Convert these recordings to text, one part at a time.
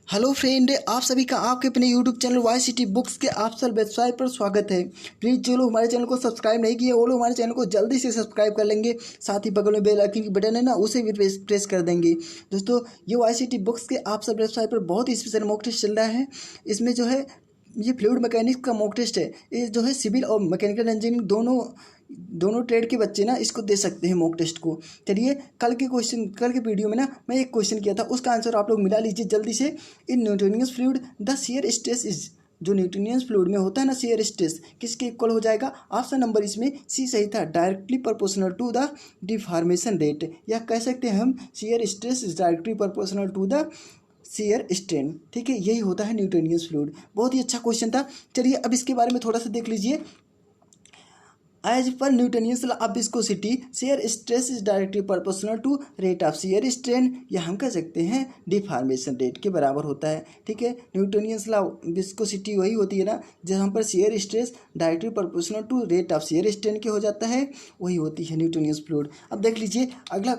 Hello friend, आप सभी का आपके अपने यूट्यूब चैनल YCT बुक्स के ऑफिशियल वेबसाइट पर स्वागत है। प्लीज़ जो लोग हमारे चैनल को सब्सक्राइब नहीं किए वो लोग हमारे चैनल को जल्दी से सब्सक्राइब कर लेंगे। साथ ही बगल में बेल आइकन की बटन है ना, उसे भी प्रेस कर देंगे। दोस्तों, ये YCT बुक्स के ऑफिशियल वेबसाइट पर बहुत ही स्पेशल मॉक टेस्ट चल रहा है। इसमें जो है ये फ्लूइड मैकेनिक्स का मॉक टेस्ट है। ये जो है सिविल और मैकेनिकल इंजीनियरिंग दोनों ट्रेड के बच्चे ना इसको दे सकते हैं मॉक टेस्ट को। चलिए, कल के वीडियो में ना मैं एक क्वेश्चन किया था, उसका आंसर आप लोग मिला लीजिए जल्दी से। In Newtonian fluid the shear stress is, जो न्यूटोनियस फ्लूइड में होता है ना शियर स्ट्रेस, किसके इक्वल हो जाएगा? ऑप्शन नंबर इसमें सी सही था, directly proportional to the deformation rate, या कह सकते हैं हम shear stress is directly proportional to the shear strain. ठीक है, यही होता है न्यूटोनियस फ्लूइड। बहुत ही अच्छा क्वेश्चन था। चलिए अब इसके बारे में थोड़ा सा देख लीजिए। As per Newton's law of viscosity shear stress is directly proportional to rate of shear strain, या हम कह सकते हैं डिफॉर्मेशन रेट के बराबर होता है। ठीक है, न्यूटनियस लॉ विस्कोसिटी वही होती है ना जहाँ पर shear stress directly proportional to rate of shear strain के हो जाता है, वही होती है न्यूटनियस फ्लूइड। अब देख लीजिए अगला,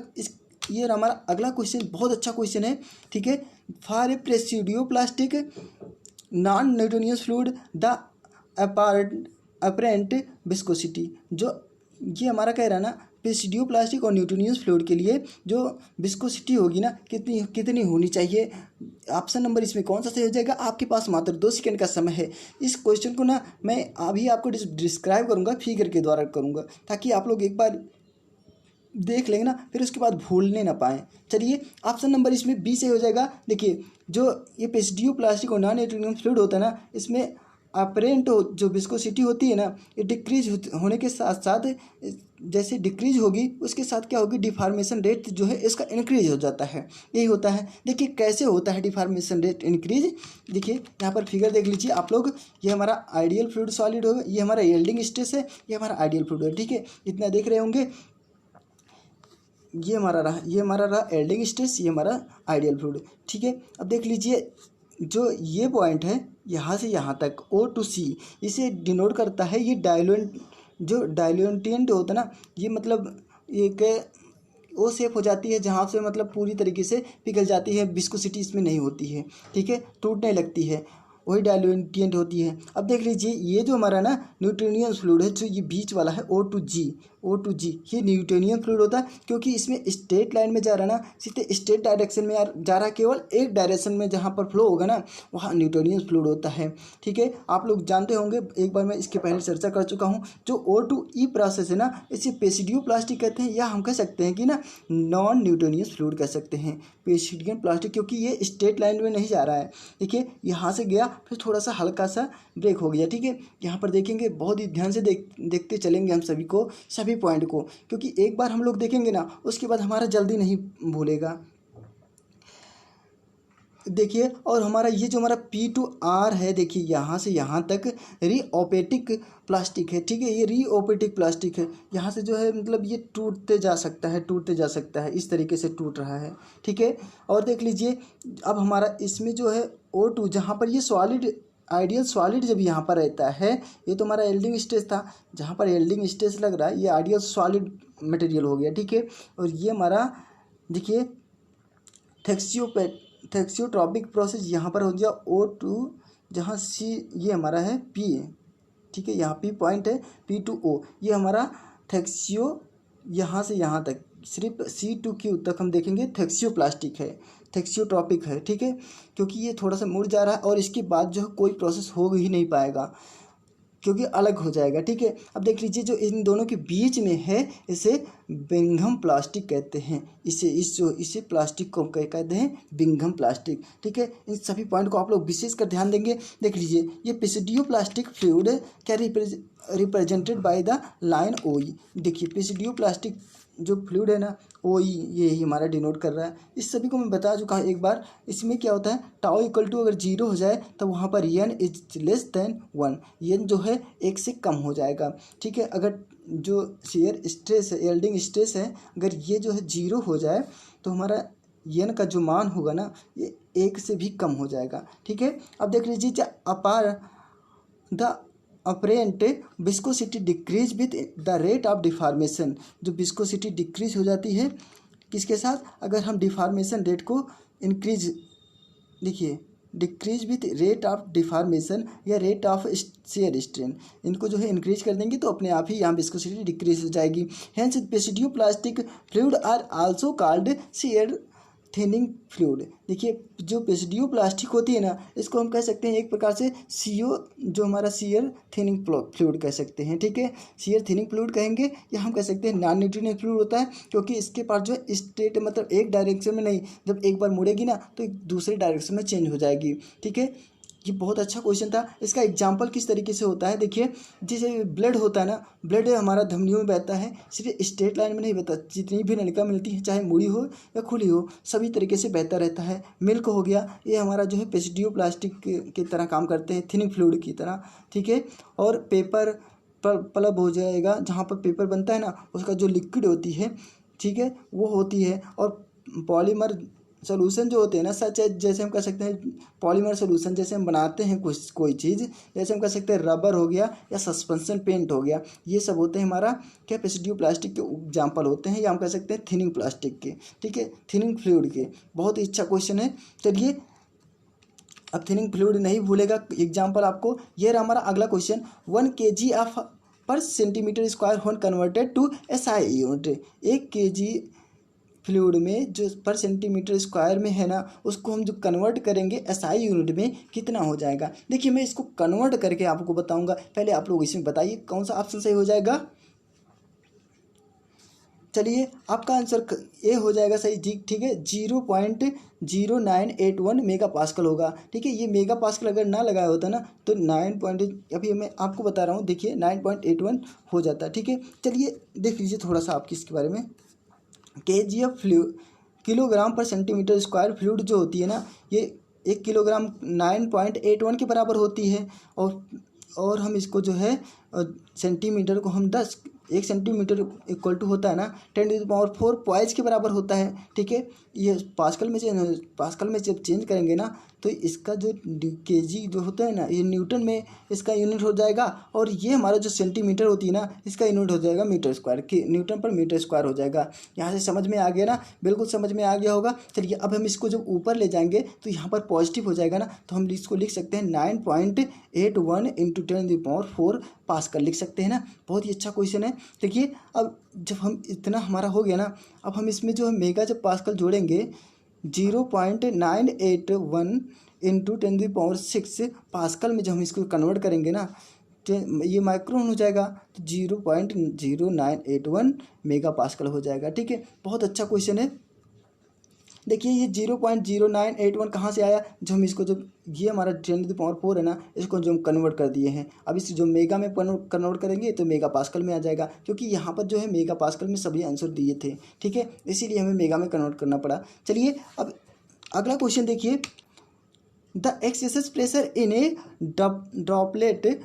ये हमारा अगला क्वेश्चन बहुत अच्छा क्वेश्चन है। ठीक है, for a pseudo plastic non Newtonian fluid the apparent viscosity, जो ये हमारा कह रहा है ना प्रेसिडियो प्लास्टिक और न्यूटोनियस फ्लूइड के लिए जो विस्कोसिटी होगी ना कितनी कितनी होनी चाहिए। ऑप्शन नंबर इसमें कौन सा सही हो जाएगा? आपके पास मात्र 2 सेकंड का समय है। इस क्वेश्चन को ना मैं अभी आपको डिस्क्राइब करूँगा, फिगर के द्वारा करूँगा, ताकि आप लोग एक बार देख लेंगे ना, फिर उसके बाद भूलने ना पाएँ। चलिए, ऑप्शन नंबर इसमें बी से हो जाएगा। देखिए, जो ये प्रेसिडियो प्लास्टिक और नॉन न्यूटोनियस फ्लूइड होता है ना, इसमें अपरेंट जो विस्कोसिटी होती है ना, ये डिक्रीज होने के साथ साथ जैसे डिक्रीज होगी उसके साथ क्या होगी, डिफॉर्मेशन रेट जो है इसका इंक्रीज हो जाता है। यही होता है। देखिए कैसे होता है डिफॉर्मेशन रेट इंक्रीज। देखिए यहाँ पर फिगर देख लीजिए आप लोग। ये हमारा आइडियल फ्लूइड सॉलिड होगा, ये हमारा यील्डिंग स्ट्रेस है, ये हमारा आइडियल फ्लूइड है। ठीक है, इतना देख रहे होंगे। ये हमारा रहा यील्डिंग स्ट्रेस, ये हमारा आइडियल फ्लूइड। ठीक है, अब देख लीजिए जो ये पॉइंट है यहाँ से यहाँ तक O to C, इसे डिनोट करता है ये डाइल्यूएंट, जो डाइल्यूएंटेंट होता है ना, ये मतलब एक ओ शेप हो जाती है जहाँ से मतलब पूरी तरीके से पिघल जाती है, विस्कोसिटी इसमें नहीं होती है। ठीक है, टूटने लगती है, वही डाइल्यूएंटेंट होती है। अब देख लीजिए ये जो हमारा ना न्यूटोनियस फ्लूइड है, जो ये बीच वाला है O to G, ये न्यूटोनियन फ्लूइड होता है, क्योंकि इसमें स्ट्रेट लाइन में जा रहा है ना, सीधे स्ट्रेट डायरेक्शन में जा रहा है, केवल एक डायरेक्शन में जहाँ पर फ्लो होगा ना वहाँ न्यूटोनियन फ्लूइड होता है। ठीक है, आप लोग जानते होंगे, एक बार मैं इसके पहले चर्चा कर चुका हूँ। जो O to E प्रोसेस है ना, इसे प्रेसिडियो प्लास्टिक कहते हैं, या हम कह सकते हैं कि ना नॉन न्यूटोनियस फ्लूइड कह सकते हैं प्रेसिडियम प्लास्टिक, क्योंकि ये स्ट्रेट लाइन में नहीं जा रहा है। देखिए यहाँ से गया, फिर थोड़ा सा हल्का सा ब्रेक हो गया। ठीक है, यहाँ पर देखेंगे, बहुत ही ध्यान से देखते चलेंगे हम सभी पॉइंट को, क्योंकि एक बार हम लोग देखेंगे ना उसके बाद हमारा जल्दी नहीं भूलेगा। देखिए, और हमारा ये जो हमारा P to R है, देखिए यहाँ से यहाँ तक रीओपेटिक प्लास्टिक है। ठीक है, ये रीओपेटिक प्लास्टिक है, यहाँ से जो है मतलब ये टूटते जा सकता है, इस तरीके से टूट रहा है। ठीक है, और देख लीजिए अब हमारा इसमें जो है O2, जहाँ पर ये सॉलिड आइडियल सॉलिड जब यहाँ पर रहता है, ये तो हमारा यील्डिंग स्ट्रेस था, जहाँ पर यील्डिंग स्ट्रेस लग रहा है ये आइडियल सॉलिड मटेरियल हो गया। ठीक है, और ये हमारा देखिए थैक्सियोट्रॉपिक प्रोसेस यहाँ पर हो गया O2, जहाँ C ये हमारा है P है। ठीक है, यहाँ P पॉइंट है, P to O, ये हमारा थैक्सियो, यहाँ से यहाँ तक सिर्फ C to Q तक हम देखेंगे थैक्सियोप्लास्टिक है, थैक्सियोट्रॉपिक है। ठीक है, क्योंकि ये थोड़ा सा मुड़ जा रहा है और इसके बाद जो है कोई प्रोसेस हो ही नहीं पाएगा, क्योंकि अलग हो जाएगा। ठीक है, अब देख लीजिए जो इन दोनों के बीच में है इसे बिंघम प्लास्टिक कहते हैं, इसे प्लास्टिक को कहते हैं बिंघम प्लास्टिक। ठीक है, इन सभी पॉइंट को आप लोग विशेष कर ध्यान देंगे। देख लीजिए ये प्रेसिडियो प्लास्टिक फ्लूइड क्या represented by the line OE। देखिए प्रेसिडियो प्लास्टिक जो फ्लूइड है ना OE, ये ही हमारा डिनोट कर रहा है। इस सभी को मैं बता चुका हूँ एक बार। इसमें क्या होता है, टाउ इक्वल टू अगर 0 हो जाए तो वहाँ पर n is less than 1, n जो है 1 से कम हो जाएगा। ठीक है, अगर जो शेयर स्ट्रेस है, यील्डिंग स्ट्रेस है, अगर ये जो है 0 हो जाए तो हमारा n का जो मान होगा ना ये 1 से भी कम हो जाएगा। ठीक है, अब देख लीजिए अपार the apparent viscosity decrease with the rate of deformation, जो विस्कोसिटी डिक्रीज हो जाती है किसके साथ, अगर हम डिफॉर्मेशन रेट को इंक्रीज, देखिए decrease with rate of deformation या रेट ऑफ शेयर स्ट्रेन। इनको जो है इंक्रीज कर देंगे तो अपने आप ही यहाँ विस्कोसिटी डिक्रीज हो जाएगी। Hence pseudo plastic fluid are also called shear thinning fluid. देखिए जो पेसिडियो प्लास्टिक होती है ना, इसको हम कह सकते हैं एक प्रकार से सीओ, जो हमारा शेयर थिनिंग फ्लूइड कह सकते हैं। ठीक है, शेयर थिनिंग फ्लूइड कहेंगे या हम कह सकते हैं नॉन न्यूट्रिएंट फ्लूइड होता है, क्योंकि इसके पास जो है स्ट्रेट मतलब एक डायरेक्शन में नहीं, जब एक बार मुड़ेगी ना तो एक दूसरे डायरेक्शन में चेंज हो जाएगी। ठीक है, ये बहुत अच्छा क्वेश्चन था। इसका एग्जाम्पल किस तरीके से होता है, देखिए जैसे ब्लड होता है ना, ब्लड हमारा धमनियों में बहता है, सिर्फ स्ट्रेट लाइन में नहीं बहता, जितनी भी नलिका मिलती है चाहे मुड़ी हो या खुली हो सभी तरीके से बहता रहता है। मिल्क हो गया, ये हमारा जो है पेसिडियो प्लास्टिक की तरह काम करते हैं, थिनिंग फ्लूइड की तरह। ठीक है, और पेपर पल्प हो जाएगा, जहाँ पर पेपर बनता है ना उसका जो लिक्विड होती है, ठीक है, वो होती है। और पॉलीमर सोल्यूशन जो होते हैं ना, सच है जैसे हम कह सकते हैं पॉलीमर सोल्यूशन, जैसे हम बनाते हैं कुछ कोई चीज़, जैसे हम कह सकते हैं रबर हो गया या सस्पेंशन पेंट हो गया, ये सब होते हैं हमारा क्या पेसिडियो प्लास्टिक के एग्जाम्पल होते हैं, या हम कह सकते हैं थिनिंग प्लास्टिक के। ठीक है, थिनिंग फ्लूइड के। बहुत ही अच्छा क्वेश्चन है। चलिए अब थिनिंग फ्लूइड नहीं भूलेगा एग्जाम्पल आपको। ये रहा हमारा अगला question. 1 kg of per centimetre square when converted to SI unit. 1 kg fluid में जो पर सेंटीमीटर स्क्वायर में है ना, उसको हम जो कन्वर्ट करेंगे SI यूनिट में कितना हो जाएगा। देखिए मैं इसको कन्वर्ट करके आपको बताऊंगा, पहले आप लोग इसमें बताइए कौन सा ऑप्शन सही हो जाएगा। चलिए आपका आंसर ए हो जाएगा सही। ठीक है, 0.0981 मेगा पास्कल होगा। ठीक है, ये मेगा पास्कल अगर ना लगाया होता ना तो 9 अभी मैं आपको बता रहा हूँ, देखिए 9.81 हो जाता। ठीक है, चलिए देख लीजिए थोड़ा सा आपकी इसके बारे में। KGF किलोग्राम पर सेंटीमीटर स्क्वायर फ्लूइड जो होती है ना, ये 1 किलोग्राम 9.81 के बराबर होती है। और हम इसको जो है सेंटीमीटर को हम 1 सेंटीमीटर इक्वल टू होता है ना 10⁴ पॉइज के बराबर होता है। ठीक है, ये पास्कल में जब चेंज करेंगे ना तो इसका जो केजी जो होता है ना, ये न्यूटन में इसका यूनिट हो जाएगा, और ये हमारा जो सेंटीमीटर होती है ना इसका यूनिट हो जाएगा मीटर स्क्वायर, के न्यूटन पर मीटर स्क्वायर हो जाएगा। यहाँ से समझ में आ गया ना, बिल्कुल समझ में आ गया होगा। चलिए अब हम इसको जब ऊपर ले जाएंगे तो यहाँ पर पॉजिटिव हो जाएगा ना, तो हम इसको लिख सकते हैं 9.81 × 10⁴ पास्कल लिख सकते हैं ना। बहुत ही अच्छा क्वेश्चन है। देखिए अब जब हम इतना हमारा हो गया ना, अब हम इसमें जो है मेगा जब पास्कल जोड़ेंगे 0.981 × 10⁶ पास्कल में जब हम इसको कन्वर्ट करेंगे ना तो ये माइक्रोन हो जाएगा, तो 0.0981 मेगा पास्कल हो जाएगा। ठीक है, बहुत अच्छा क्वेश्चन है। देखिए ये 0.0981 कहाँ से आया, जो हम इसको जब ये हमारा 10⁴ है ना, इसको जो हम कन्वर्ट कर दिए हैं, अब इस जो मेगा में कन्वर्ट करेंगे तो मेगा पास्कल में आ जाएगा, क्योंकि यहाँ पर जो है मेगा पास्कल में सभी आंसर दिए थे। ठीक है, इसीलिए हमें मेगा में कन्वर्ट करना पड़ा। चलिए अब अगला क्वेश्चन देखिए। The excess pressure in a droplet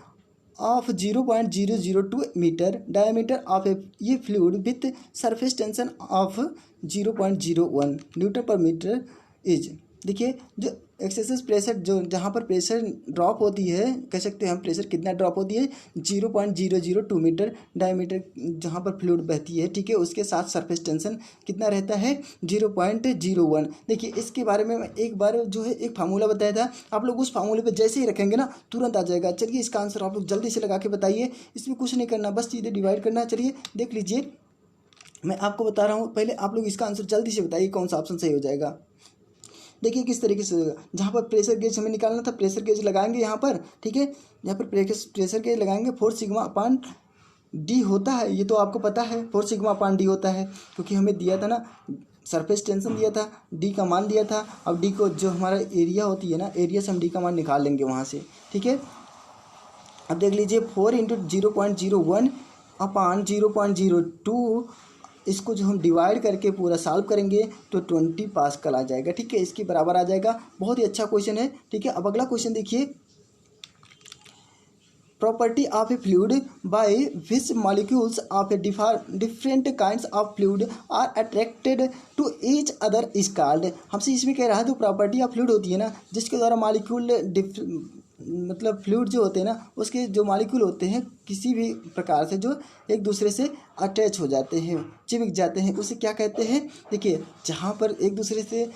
of 0.002 metre diameter of ये fluid with surface tension of 0.01 newton पर मीटर इज। देखिए जो एक्सेसिव प्रेशर जो जहाँ पर प्रेशर ड्रॉप होती है, कह सकते हैं हम प्रेशर कितना ड्रॉप होती है 0.002 मीटर डायमीटर जहाँ पर फ्लूइड बहती है। ठीक है, उसके साथ सरफेस टेंशन कितना रहता है 0.01। देखिए इसके बारे में मैं एक बार जो है एक फार्मूला बताया था, आप लोग उस फार्मूले पे जैसे ही रखेंगे ना तुरंत आ जाएगा। चलिए इसका आंसर आप लोग जल्दी से लगा के बताइए, इसमें कुछ नहीं करना, बस चीज़ें डिवाइड करना। चलिए देख लीजिए, मैं आपको बता रहा हूँ, पहले आप लोग इसका आंसर जल्दी से बताइए कौन सा ऑप्शन सही हो जाएगा। देखिए किस तरीके से होगा, जहाँ पर प्रेशर गेज हमें निकालना था, प्रेशर गेज लगाएंगे यहाँ पर। ठीक है, यहाँ पर प्रेशर गेज लगाएंगे 4σ/d होता है, ये तो आपको पता है 4σ/d होता है, क्योंकि हमें दिया था ना सरफेस टेंशन दिया था, डी का मान दिया था। अब डी को जो हमारा एरिया होती है ना, एरिया से हम डी का मान निकाल लेंगे वहाँ से। ठीक है, अब देख लीजिए 4 × 0.01/0.02, इसको जो हम डिवाइड करके पूरा सॉल्व करेंगे तो 20 पास्कल आ जाएगा। ठीक है, इसके बराबर आ जाएगा। बहुत ही अच्छा क्वेश्चन है। ठीक है, अब अगला क्वेश्चन देखिए। Property of a fluid by which molecules of a different kinds of fluid are attracted to each other is called. हमसे इसमें कह रहा है जो प्रॉपर्टी ऑफ फ्लूइड होती है ना, जिसके द्वारा मॉलिक्यूल मतलब फ्लूइड जो होते हैं ना उसके जो मॉलिक्यूल होते हैं किसी भी प्रकार से जो एक दूसरे से अटैच हो जाते हैं, चिपक जाते हैं, उसे क्या कहते हैं? देखिए जहाँ पर एक दूसरे से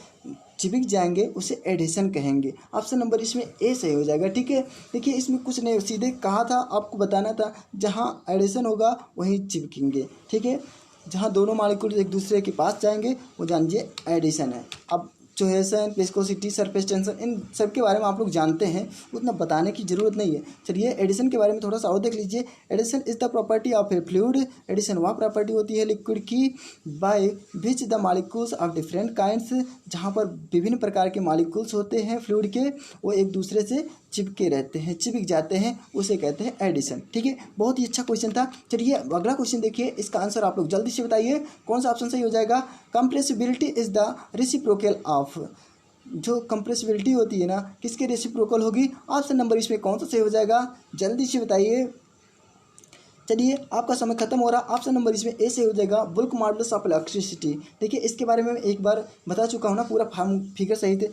चिपक जाएंगे उसे एडिशन कहेंगे। ऑप्शन नंबर इसमें ए सही हो जाएगा। ठीक है, देखिए इसमें कुछ नहीं, सीधे कहा था आपको बताना था, जहाँ एडिशन होगा वहीं चिपकेंगे। ठीक है, जहाँ दोनों मॉलिक्यूल एक दूसरे के पास जाएंगे वो जानिए एडिशन है। अब कोहेसन, विस्कोसिटी, सरफेस टेंशन, इन सब के बारे में आप लोग जानते हैं, उतना बताने की ज़रूरत नहीं है। चलिए एडिशन के बारे में थोड़ा सा और देख लीजिए। Adhesion is the property of a fluid. Adhesion वह प्रॉपर्टी होती है लिक्विड की by which the molecules of different kinds, जहाँ पर विभिन्न प्रकार के मॉलिक्यूल्स होते हैं फ्लूइड के, वो एक दूसरे से चिपके रहते हैं, चिपक जाते हैं, उसे कहते हैं एडिशन। ठीक है, बहुत ही अच्छा क्वेश्चन था। चलिए अगला क्वेश्चन देखिए, इसका आंसर आप लोग जल्दी से बताइए कौन सा ऑप्शन सही हो जाएगा। Compressibility is the reciprocal of, जो कंप्रेसिबिलिटी होती है ना किसके रेसिप्रोकल होगी? ऑप्शन नंबर इसमें कौन सा सही हो जाएगा, जल्दी से बताइए। चलिए आपका समय खत्म हो रहा। ऑप्शन नंबर इसमें ए से हो जाएगा, बुल्क मॉडुलस ऑफ इलेक्ट्रिसिटी। देखिए इसके बारे में एक बार बता चुका हूँ ना, पूरा फिगर सही थे,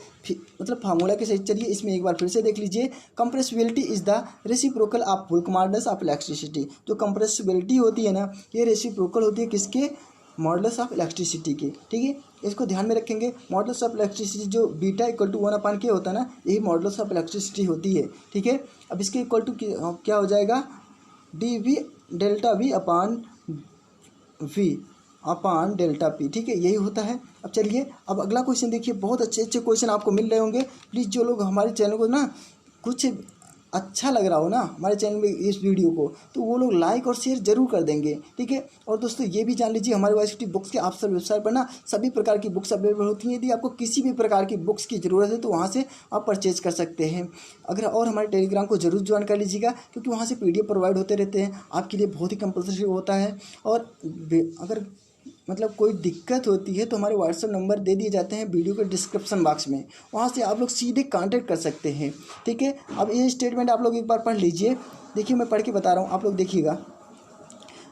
मतलब फार्मूला के सही। चलिए इसमें एक बार फिर से देख लीजिए। Compressibility is the reciprocal of bulk modulus of electricity. जो कंप्रेसिबिलिटी होती है ना ये रेसिप्रोकल होती है किसके? मॉडुलस ऑफ इलेक्ट्रिसिटी की। ठीक है, इसको ध्यान में रखेंगे। मॉडुलस ऑफ इलेक्ट्रिसिटी जो बीटा इक्वल टू 1/k होता है ना, यही मॉडुलस ऑफ इलेक्ट्रिसिटी होती है। ठीक है, अब इसके इक्वल टू क्या हो जाएगा? D we delta V upon delta P. ठीक है, यही होता है। अब चलिए अब अगला क्वेश्चन देखिए, बहुत अच्छे अच्छे क्वेश्चन आपको मिल रहे होंगे। प्लीज़ जो लोग हमारे चैनल को ना कुछ अच्छा लग रहा हो ना हमारे चैनल में इस वीडियो को, तो वो लोग लाइक और शेयर जरूर कर देंगे। ठीक है, और दोस्तों ये भी जान लीजिए हमारे वाईसीटी बुक्स के आप सब वेबसाइट पर ना सभी प्रकार की बुक्स अवेलेबल होती हैं। यदि आपको किसी भी प्रकार की बुक्स की ज़रूरत है तो वहाँ से आप परचेज कर सकते हैं। अगर और हमारे टेलीग्राम को जरूर ज्वाइन कर लीजिएगा, क्योंकि वहाँ से PDF प्रोवाइड होते रहते हैं, आपके लिए बहुत ही कंपल्सरी होता है। और अगर मतलब कोई दिक्कत होती है तो हमारे व्हाट्सएप नंबर दे दिए जाते हैं वीडियो के डिस्क्रिप्शन बॉक्स में, वहाँ से आप लोग सीधे कांटेक्ट कर सकते हैं। ठीक है, अब ये स्टेटमेंट आप लोग एक बार पढ़ लीजिए। देखिए मैं पढ़ के बता रहा हूँ, आप लोग देखिएगा।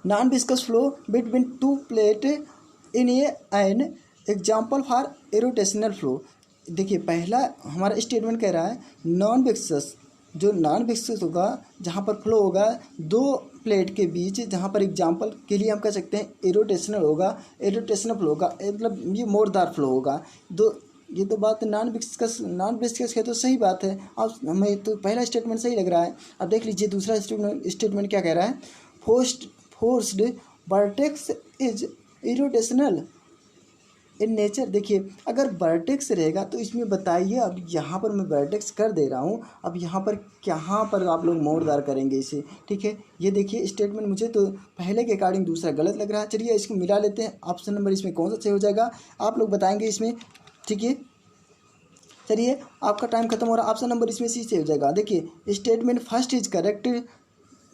Non viscous flow between two plate in an example for irrotational flow. देखिए पहला हमारा स्टेटमेंट कह रहा है नॉन विस्कस, जो नॉन विस्कस होगा जहाँ पर फ्लो होगा दो प्लेट के बीच, जहाँ पर एग्जाम्पल के लिए हम कह सकते हैं एरोटेशनल होगा, एरोटेशनल फ्लो होगा, मतलब ये मोरदार फ्लो होगा। ये तो बात नॉन विस्कस है तो सही बात है। अब हमें तो पहला स्टेटमेंट सही लग रहा है। अब देख लीजिए दूसरा स्टेटमेंट क्या कह रहा है। Forced vertex is irrotational in nature. देखिए अगर वर्टेक्स रहेगा तो इसमें बताइए, अब यहाँ पर मैं वर्टेक्स कर दे रहा हूँ, अब यहाँ पर कहाँ पर आप लोग मोड़दार करेंगे इसे। ठीक है, ये देखिए स्टेटमेंट मुझे तो पहले के अकॉर्डिंग दूसरा गलत लग रहा है। चलिए इसको मिला लेते हैं। ऑप्शन नंबर इसमें कौन सा सही हो जाएगा आप लोग बताएंगे इसमें। ठीक है, चलिए आपका टाइम खत्म हो रहा है। ऑप्शन नंबर इसमें सी से हो जाएगा। देखिए statement first is correct,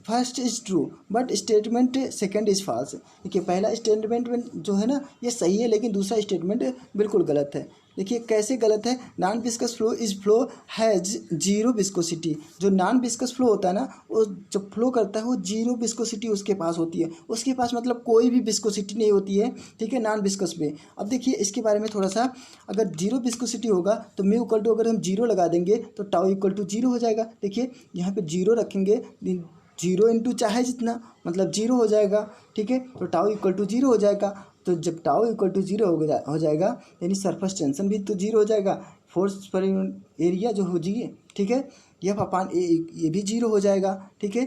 first is true but statement second is false. देखिए पहला स्टेटमेंट जो है ना ये सही है, लेकिन दूसरा स्टेटमेंट बिल्कुल गलत है। देखिए कैसे गलत है। Non viscous flow is flow has zero viscosity. जो नॉन विस्कस फ्लो होता है ना वो जब फ्लो करता है वो जीरो विस्कोसिटी उसके पास होती है, उसके पास मतलब कोई भी विस्कोसिटी नहीं होती है। ठीक है, नॉन विस्कस में। अब देखिए इसके बारे में थोड़ा सा, अगर जीरो विस्कोसिटी होगा तो म्यू इक्वल टू अगर हम जीरो लगा देंगे तो टाउ इक्वल टू जीरो हो जाएगा। देखिए यहाँ पे जीरो रखेंगे, जीरो इंटू चाहे जितना मतलब जीरो हो जाएगा। ठीक है, तो टाउ इक्वल टू जीरो हो जाएगा। तो जब टाउ इक्वल टू जीरो हो जाएगा यानी सरफेस टेंशन भी तो जीरो हो जाएगा, फोर्स पर एरिया जो हो जाइए। ठीक है, एफ अपान ए ये भी जीरो हो जाएगा। ठीक है,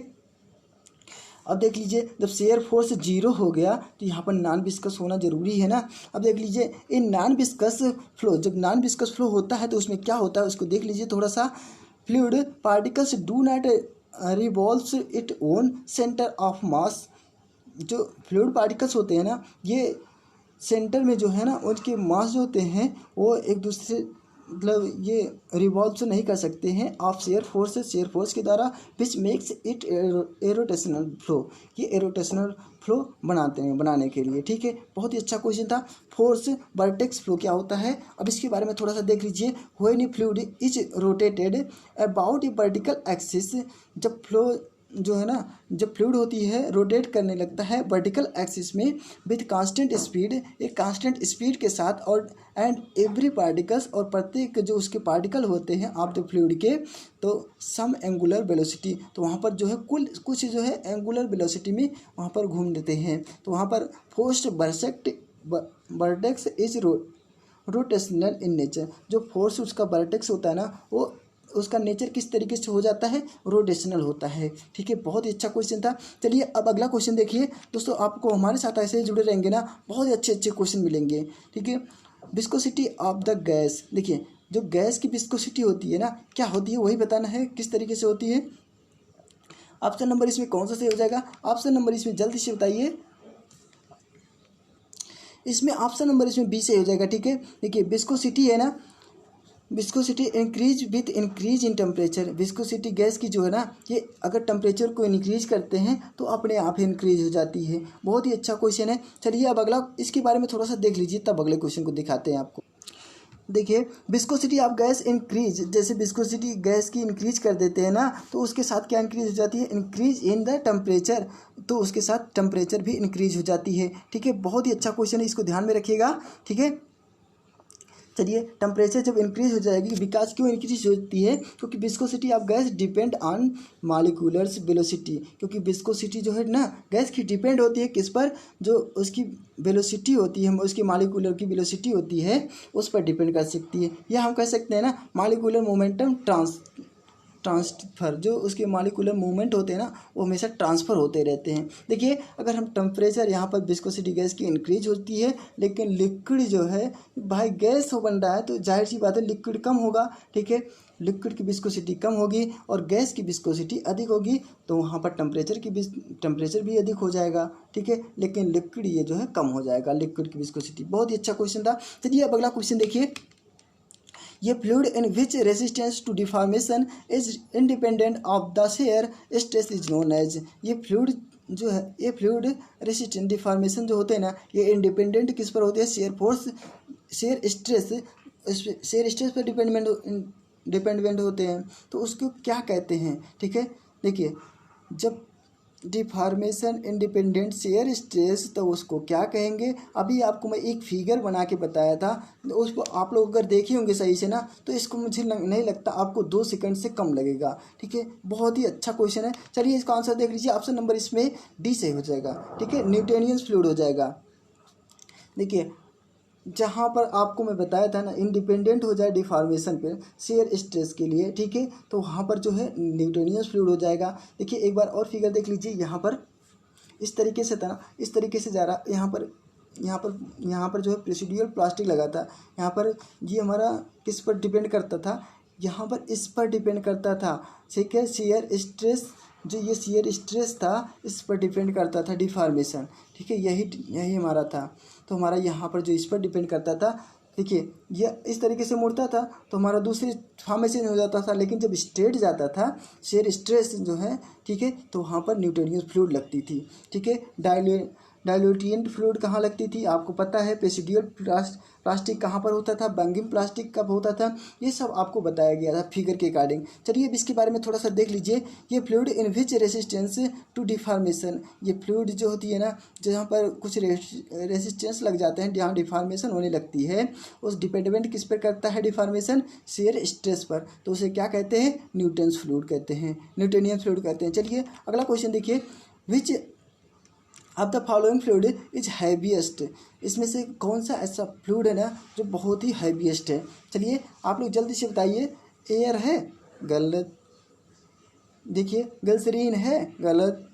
अब देख लीजिए जब शेयर फोर्स जीरो हो गया तो यहाँ पर नॉन विस्कस होना जरूरी है ना। अब देख लीजिए इन नॉन विस्कस फ्लो, जब नॉन विस्कस फ्लो होता है तो उसमें क्या होता है उसको देख लीजिए थोड़ा सा। Fluid particles do not revolves it own centre of mass. जो फ्लूइड पार्टिकल्स होते हैं ना ये सेंटर में जो है ना उनके मास जो होते हैं वो एक दूसरे मतलब ये रिवॉल्व नहीं कर सकते हैं ऑफ शेयर फोर्स के द्वारा, विच मेक्स इट एरोटेशनल फ्लो। ये एरोटेशनल फ्लो बनाने के लिए। ठीक है, बहुत ही अच्छा क्वेश्चन था। फोर्स वर्टेक्स फ्लो क्या होता है अब इसके बारे में थोड़ा सा देख लीजिए। When A fluid is rotated about A vertical axis, जब फ्लो जो है ना, जब फ्लूइड होती है रोटेट करने लगता है वर्टिकल एक्सिस में विथ कांस्टेंट स्पीड, एक कांस्टेंट स्पीड के साथ, और एंड एवरी पार्टिकल्स, और प्रत्येक जो उसके पार्टिकल होते हैं ऑफ द फ्लूइड के, तो सम एंगुलर वेलोसिटी, तो वहाँ पर जो है कुल कुछ जो है एंगुलर वेलोसिटी में वहाँ पर घूम देते हैं। तो वहाँ पर forced vertex is rotational in nature, जो फोर्स उसका वर्टेक्स होता है ना, वो उसका नेचर किस तरीके से हो जाता है, रोटेशनल होता है। ठीक है, बहुत ही अच्छा क्वेश्चन था। चलिए अब अगला क्वेश्चन देखिए दोस्तों, आपको हमारे साथ ऐसे ही जुड़े रहेंगे ना, बहुत ही अच्छे अच्छे क्वेश्चन मिलेंगे। ठीक है, विस्कोसिटी ऑफ द गैस, देखिए जो गैस की विस्कोसिटी होती है ना, क्या होती है वही बताना है, किस तरीके से होती है। ऑप्शन नंबर इसमें कौन सा सही हो जाएगा, ऑप्शन नंबर इसमें जल्दी से बताइए। इसमें ऑप्शन नंबर इसमें बी से हो जाएगा। ठीक है, देखिए विस्कोसिटी है ना, viscosity increase with increase in temperature, viscosity gas की जो है ना, ये अगर टेम्परेचर को इंक्रीज करते हैं तो अपने आप ही इंक्रीज हो जाती है। बहुत ही अच्छा क्वेश्चन है। चलिए अब अगला इसके बारे में थोड़ा सा देख लीजिए, तब अगले क्वेश्चन को दिखाते हैं आपको। देखिए विस्कोसिटी ऑफ गैस इंक्रीज, जैसे विस्कोसिटी गैस की इंक्रीज कर देते हैं ना, तो उसके साथ क्या इंक्रीज हो जाती है, इंक्रीज इन द टेम्परेचर, तो उसके साथ टेम्परेचर भी इंक्रीज हो जाती है। ठीक है, बहुत ही अच्छा क्वेश्चन है, इसको ध्यान में रखिएगा। ठीक है, चलिए टेम्परेचर जब इंक्रीज हो जाएगी, विकास क्यों इंक्रीज होती है, क्योंकि viscosity of gas depend on molecular's velocity, क्योंकि विस्कोसिटी जो है ना गैस की डिपेंड होती है किस पर, जो उसकी वेलोसिटी होती है, उसकी मॉलिक्यूलर की वेलोसिटी होती है उस पर डिपेंड कर सकती है, या हम कह सकते हैं ना मॉलिक्यूलर मोमेंटम ट्रांसफर, जो उसके मॉलिक्यूलर मूवमेंट होते हैं ना वो हमेशा ट्रांसफ़र होते रहते हैं। देखिए अगर हम टेम्परेचर यहाँ पर विस्कोसिटी गैस की इंक्रीज होती है, लेकिन लिक्विड जो है भाई गैस हो बन रहा है, तो जाहिर सी बात है लिक्विड कम होगा। ठीक है, लिक्विड की विस्कोसिटी कम होगी और गैस की विस्कोसिटी अधिक होगी, तो वहाँ पर टेम्परेचर भी अधिक हो जाएगा। ठीक है, लेकिन लिक्विड ये जो है कम हो जाएगा, लिक्विड की विस्कोसिटी। बहुत ही अच्छा क्वेश्चन था। चलिए अब अगला क्वेश्चन देखिए, ये fluid in which resistance to deformation is independent of the shear stress is known as, ये फ्लूइड जो है, ये फ्लूइड रेजिस्टेंट डिफॉर्मेशन जो होते हैं ना, ये इंडिपेंडेंट किस पर होते हैं, शेयर फोर्स, शेयर स्ट्रेस पर डिपेंडेंट होते हैं, तो उसको क्या कहते हैं। ठीक है, देखिए जब डिफॉर्मेशन इंडिपेंडेंट शेयर स्ट्रेस, तो उसको क्या कहेंगे। अभी आपको मैं एक फिगर बना के बताया था, तो उसको आप लोग अगर देखे होंगे सही से ना, तो इसको मुझे नहीं लगता आपको 2 सेकंड से कम लगेगा। ठीक है, बहुत ही अच्छा क्वेश्चन है। चलिए इसका आंसर देख लीजिए, ऑप्शन नंबर इसमें डी से हो जाएगा। ठीक है, न्यूटोनियन फ्लूइड हो जाएगा। देखिए जहाँ पर आपको मैं बताया था ना, इंडिपेंडेंट हो जाए डिफॉर्मेशन पे शेयर स्ट्रेस के लिए, ठीक है, तो वहाँ पर जो है न्यूटोनियन फ्लूइड हो जाएगा। देखिए एक बार और फिगर देख लीजिए, यहाँ पर इस तरीके से था ना, इस तरीके से जा रहा, यहाँ पर जो है रेसिडुअल प्लास्टिक लगा था, यहाँ पर ये हमारा किस पर डिपेंड करता था, यहाँ पर इस पर डिपेंड करता था। ठीक है, शेयर स्ट्रेस, जो ये शेयर स्ट्रेस था इस पर डिपेंड करता था डिफॉर्मेशन। ठीक है, यही हमारा था, तो हमारा यहाँ पर जो इस पर डिपेंड करता था, देखिए ये इस तरीके से मुड़ता था तो हमारा दूसरी फॉर्मेशन हो जाता था, लेकिन जब स्ट्रेट जाता था शेयर स्ट्रेस जो है, ठीक है, तो वहाँ पर न्यूटोनियन फ्लूइड लगती थी। ठीक है, डाइल्यूटिएंट फ्लूइड कहाँ लगती थी आपको पता है, रेसिडुअल प्लास्टिक कहाँ पर होता था, बंगिंग प्लास्टिक कब होता था, ये सब आपको बताया गया था फिगर के अकॉर्डिंग। चलिए अब इसके बारे में थोड़ा सा देख लीजिए, ये fluid in which resistance to deformation, ये फ्लूइड जो होती है ना, जहाँ पर कुछ रेसिस्टेंस लग जाते हैं, जहाँ डिफॉर्मेशन होने लगती है, उस डिपेंडेंट किस पर करता है डिफॉर्मेशन, शेयर स्ट्रेस पर, तो उसे क्या कहते हैं, न्यूटन्स फ्लूइड कहते हैं, न्यूटोनियन फ्लूइड कहते हैं। चलिए अगला क्वेश्चन देखिए, which of the following fluid is heaviest, इसमें से कौन सा ऐसा फ्लूइड है ना जो बहुत ही हैवीएस्ट है। चलिए आप लोग जल्दी से बताइए, एयर है, गलत। देखिए ग्लिसरीन है, गलत।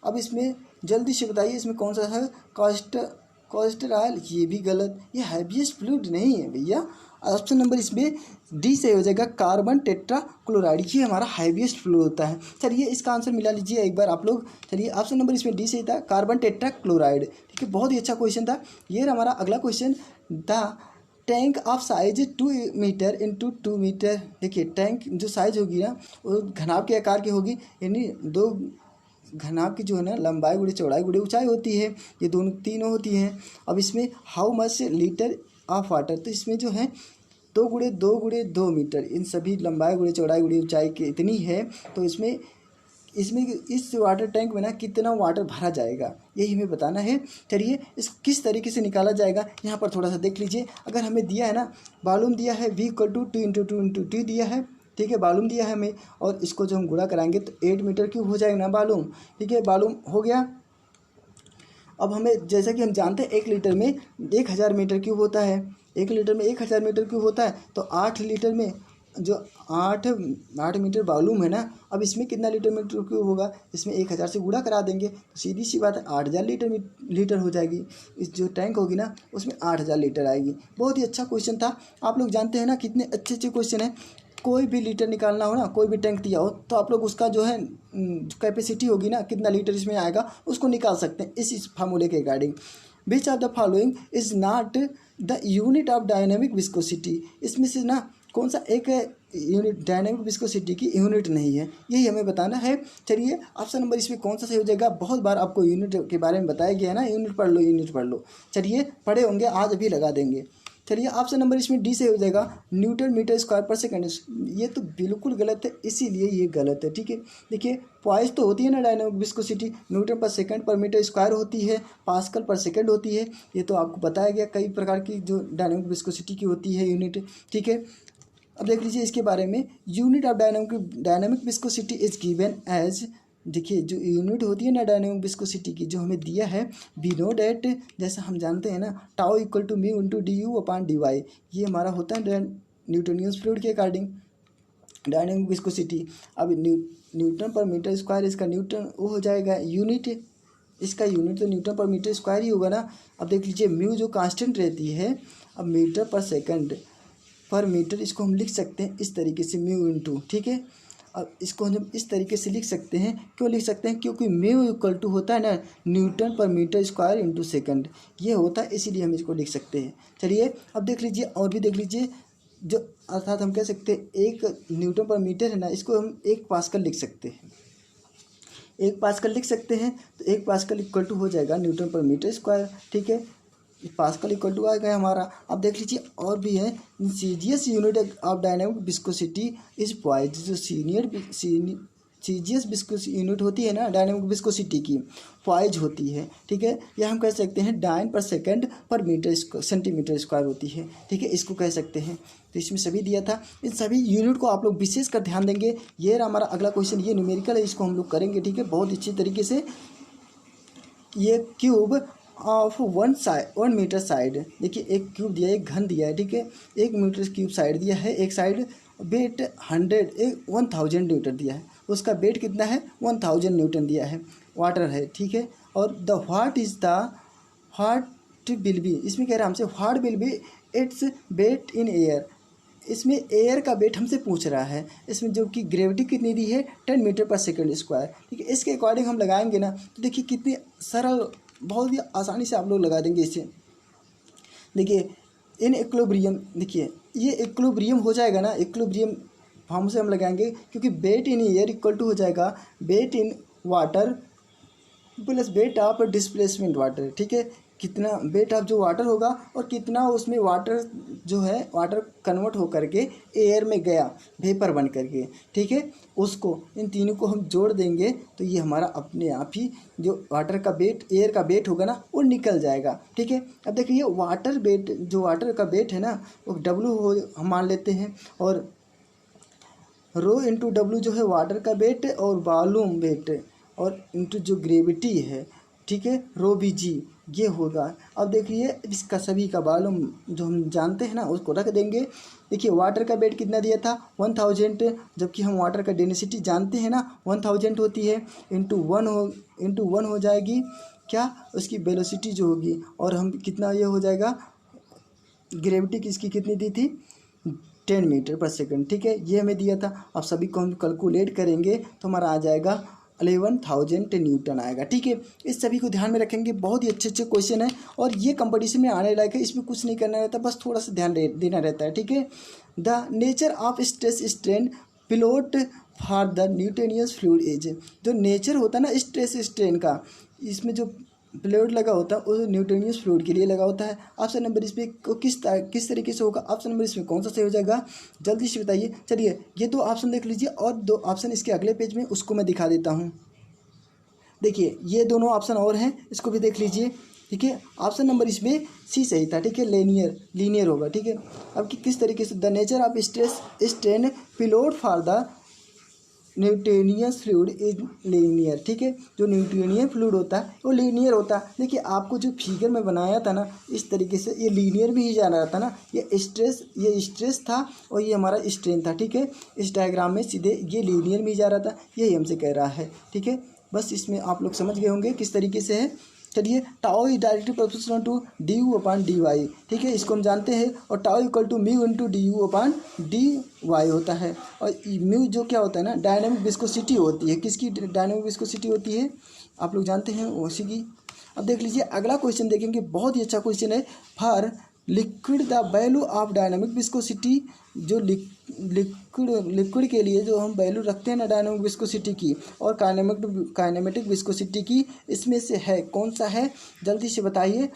अब इसमें जल्दी से बताइए इसमें कौन सा है, कास्टर ऑयल, ये भी गलत, ये हैवीएस्ट फ्लूइड नहीं है भैया। ऑप्शन नंबर इसमें डी से हो जाएगा, कार्बन टेट्रा क्लोराइड, ये हमारा हैवीएस्ट फ्लूइड होता है। चलिए इसका आंसर मिला लीजिए एक बार आप लोग। चलिए ऑप्शन नंबर इसमें डी से था, कार्बन टेट्रा क्लोराइड। ठीक है, बहुत ही अच्छा क्वेश्चन था। ये हमारा अगला question, the tank of size 2 metre into 2 metre. देखिए टैंक जो साइज होगी ना वो घनाभ के आकार की होगी, यानी 2 घनाभ की जो है ना लंबाई गुणे चौड़ाई गुणे ऊंचाई होती है, ये तीनों होती हैं। अब इसमें how much litre of water, तो इसमें जो है 2 गुणे 2 मीटर, इन सभी लंबाई गुणे चौड़ाई गुणे ऊंचाई की इतनी है, तो इसमें इसमें इस वाटर टैंक में ना कितना वाटर भरा जाएगा, यही हमें बताना है। चलिए इस किस तरीके से निकाला जाएगा यहाँ पर थोड़ा सा देख लीजिए। अगर हमें दिया है ना वॉल्यूम दिया है V = 2 × 2 × 2 दिया है, ठीक है, वॉल्यूम दिया है हमें, और इसको जो हम गुणा कराएंगे तो 8 मीटर क्यूब हो जाएगा ना वॉल्यूम, ठीक है, वॉल्यूम हो गया। अब हमें जैसा कि हम जानते हैं 1 लीटर में 1000 मीटर क्यूब होता है, 1 लीटर में 1000 मीटर क्यूब होता है, तो 8 लीटर में जो 8 मीटर वॉल्यूम है ना, अब इसमें कितना मीटर क्यूब होगा, इसमें 1000 से गुणा करा देंगे तो सीधी सी बात है 8000 लीटर हो जाएगी। इस जो टैंक होगी ना उसमें 8000 लीटर आएगी। बहुत ही अच्छा क्वेश्चन था। आप लोग जानते हैं ना कितने अच्छे अच्छे क्वेश्चन हैं। कोई भी लीटर निकालना हो ना, कोई भी टैंक दिया हो तो आप लोग उसका जो है कैपेसिटी होगी ना, कितना लीटर इसमें आएगा उसको निकाल सकते हैं इस फार्मूले के according. Which of the following is not the unit of dynamic viscosity, इसमें से ना कौन सा एक यूनिट डायनेमिक विस्कोसिटी की यूनिट नहीं है, यही हमें बताना है। चलिए ऑप्शन नंबर इसमें कौन सा सही हो जाएगा। बहुत बार आपको यूनिट के बारे में बताया गया है ना, यूनिट पढ़ लो, यूनिट पढ़ लो। चलिए पढ़े होंगे, आज अभी लगा देंगे। चलिए ऑप्शन नंबर इसमें डी से हो जाएगा, Newton metre square per second. ये तो बिल्कुल गलत है, इसीलिए ये गलत है, ठीक है। देखिए पॉइस तो होती है ना डायनामिक विस्कोसिटी, न्यूटन पर सेकंड पर मीटर स्क्वायर होती है, पास्कल पर सेकंड होती है। ये तो आपको बताया गया, कई प्रकार की जो डायनामिक विस्कोसिटी की होती है यूनिट, ठीक है। अब देख लीजिए इसके बारे में, unit of dynamic viscosity is given as, देखिए जो यूनिट होती है ना डायनामिक विस्कोसिटी की, जो हमें दिया है, वी नो डेट, जैसा हम जानते हैं ना tau equal to mu into du/dy, ये हमारा होता है न्यूटोनियंस फ्लूइड के अकॉर्डिंग डायनामिक विस्कोसिटी। अब न्यूटन पर मीटर स्क्वायर, इसका न्यूटन वो हो जाएगा यूनिट, इसका यूनिट तो न्यूटन पर मीटर स्क्वायर ही होगा ना। अब देख लीजिए म्यू जो कांस्टेंट रहती है, अब मीटर पर सेकंड पर मीटर, इसको हम लिख सकते हैं इस तरीके से म्यू इंटू, ठीक है। अब इसको हम इस तरीके से लिख सकते हैं, क्यों लिख सकते हैं, क्योंकि म्यू इक्वल टू होता है ना न्यूटन पर मीटर स्क्वायर इंटू सेकंड, ये होता है, इसीलिए हम इसको लिख सकते हैं। चलिए अब देख लीजिए और भी देख लीजिए, जो अर्थात हम कह सकते हैं 1 न्यूटन पर मीटर है ना, इसको हम 1 पास्कल लिख सकते हैं, 1 पास्कल लिख सकते हैं। तो 1 पास्कल इक्वल टू हो जाएगा न्यूटन पर मीटर स्क्वायर, ठीक है, पास्कल इक्वल टू आ गया हमारा। अब देख लीजिए और भी है, CGS unit of dynamic viscosity is poise, जो सीजीएस विस्कोसिटी यूनिट होती है ना डायनामिक विस्कोसिटी की, पॉइज होती है, ठीक है। या हम कह सकते हैं डायन पर सेकंड पर मीटर सेंटीमीटर स्क्वायर होती है, ठीक है, इसको कह सकते हैं। तो इसमें सभी दिया था, इन सभी यूनिट को आप लोग विशेष कर ध्यान देंगे। ये रहा हमारा अगला क्वेश्चन, ये न्यूमेरिकल है, इसको हम लोग करेंगे, ठीक है, बहुत अच्छी तरीके से। ये क्यूब ऑफ 1 मीटर साइड, देखिए एक क्यूब दिया है, एक घन दिया है, ठीक है, 1 मीटर क्यूब साइड दिया है, एक साइड वेट 1000 न्यूटन दिया है, उसका वेट कितना है 1000 न्यूटन दिया है, वाटर है, ठीक है। और द व्हाट विल बी, इसमें कह रहा है हमसे what will be its weight in air, इसमें एयर का वेट हमसे पूछ रहा है, इसमें जो कि ग्रेविटी कितनी दी है 10 मीटर पर सेकंड स्क्वायर, ठीक है। इसके अकॉर्डिंग हम लगाएंगे ना, तो देखिए कितनी सरल, बहुत ही आसानी से आप लोग लगा देंगे इसे। देखिए इन इक्विलिब्रियम, देखिए ये इक्विलिब्रियम हो जाएगा ना, इक्विलिब्रियम फॉर्म से हम लगाएंगे, क्योंकि weight in air equal to हो जाएगा weight in water plus weight of displacement water, ठीक है, कितना वेट ऑफ जो वाटर होगा और कितना उसमें वाटर जो है वाटर कन्वर्ट हो करके एयर में गया वेपर बन करके, ठीक है, उसको इन तीनों को हम जोड़ देंगे तो ये हमारा अपने आप ही जो वाटर का वेट, एयर का वेट होगा ना वो निकल जाएगा, ठीक है। अब देखिए वाटर वेट, जो वाटर का वेट है ना वो W हो हम मान लेते हैं, और रो इंटू W जो है वाटर का वेट और वॉल्यूम वेट और इंटू जो ग्रेविटी है, ठीक है, रो भी जी, ये होगा। अब देखिए इसका सभी का वॉल्यूम जो हम जानते हैं ना उसको रख देंगे। देखिए वाटर का वेट कितना दिया था 1000, जबकि हम वाटर का डेंसिटी जानते हैं ना 1000 होती है, इंटू वन हो जाएगी क्या उसकी वेलोसिटी जो होगी, और हम कितना ये हो जाएगा ग्रेविटी किसकी कितनी दी थी 10 मीटर पर सेकंड, ठीक है, ये हमें दिया था। अब सभी को हम कैलकुलेट करेंगे तो हमारा आ जाएगा 11,000 न्यूटन आएगा, ठीक है। इस सभी को ध्यान में रखेंगे, बहुत ही अच्छे अच्छे क्वेश्चन है और ये कंपटीशन में आने लायक है, इसमें कुछ नहीं करना रहता, बस थोड़ा सा ध्यान देना रहता है, ठीक है। The nature of stress strain plot for the Newtonian fluid is, जो नेचर होता है ना स्ट्रेस स्ट्रेन का, इसमें जो फ्लूइड लगा होता है वो न्यूटोनियस फ्लूइड के लिए लगा होता है। ऑप्शन नंबर इसमें किस तरीके से होगा, ऑप्शन नंबर इसमें कौन सा सही हो जाएगा, जल्दी से बताइए। चलिए ये दो ऑप्शन देख लीजिए और दो ऑप्शन इसके अगले पेज में उसको मैं दिखा देता हूँ। देखिए ये दोनों ऑप्शन और हैं, इसको भी देख लीजिए। ठीक है, ऑप्शन नंबर इसमें सी सही था। ठीक है, लीनियर होगा। ठीक है, अब किस तरीके से, the nature of stress strain fluid for the Newtonian fluid is linear. ठीक है, जो न्यूटोनियन फ्लूइड होता है वो लीनियर होता है। देखिए आपको जो फिगर में बनाया था ना, इस तरीके से ये लीनियर भी ही जा रहा था ना, ये स्ट्रेस था और ये हमारा स्ट्रेन था। ठीक है, इस डायग्राम में सीधे ये लीनियर में ही जा रहा था, यही हमसे कह रहा है। ठीक है, बस इसमें आप लोग समझ गए होंगे किस तरीके से है। चलिए, tau is directly proportional to d u upon d y. ठीक है, इसको हम जानते हैं। और tau equal to mu into d u upon d y होता है। और म्यू जो क्या होता है ना, डायनामिक विस्कोसिटी होती है। किसकी डायनामिक विस्कोसिटी होती है, आप लोग जानते हैं, उसी की। अब देख लीजिए अगला क्वेश्चन देखेंगे, बहुत ही अच्छा क्वेश्चन है। For liquid the value of dynamic viscosity, जो लिक्विड के लिए जो हम वैल्यू रखते हैं ना डायनामिक विस्कोसिटी की और काइनेमेटिक विस्कोसिटी की, इसमें से है कौन सा है, जल्दी से बताइए।